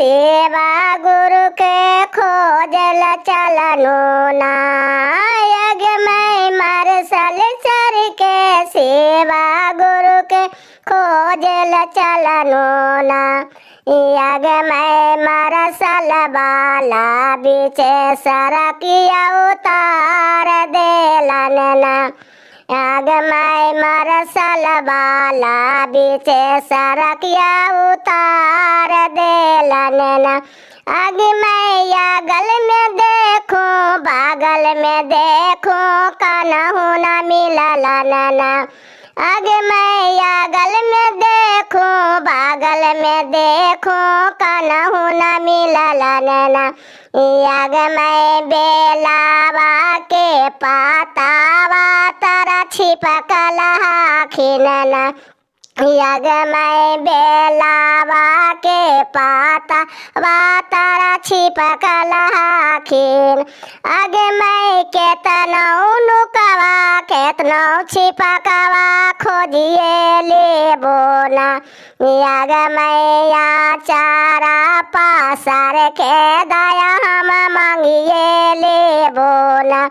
सेवा गुरु के खोजल चलनो ना यज्ञ में मरसल चर के सेवा गुरु के खोजल चलनो ना यज्ञ में मरसल बाला बीचे सरकिया उतार देलन ना आग में मरसल बाला बीचे सरकिया उतार देलन ना आग में या गल में देखो बागल में देखो कनहु न मिलल ना आग में या गल में देखो बागल में देखो कनहु न मिलल ना आग में बेलावा के पातावा तारा छिपकल हाखिन ना यज्ञ में बेलावा के पाता तारा छिपकल हाखिन आग में केतनौ नुकवा केतनौ छिपकवा खोजिए लेबो ना यज्ञ में या चारा पासर के दया हम मांगिए लेबो ना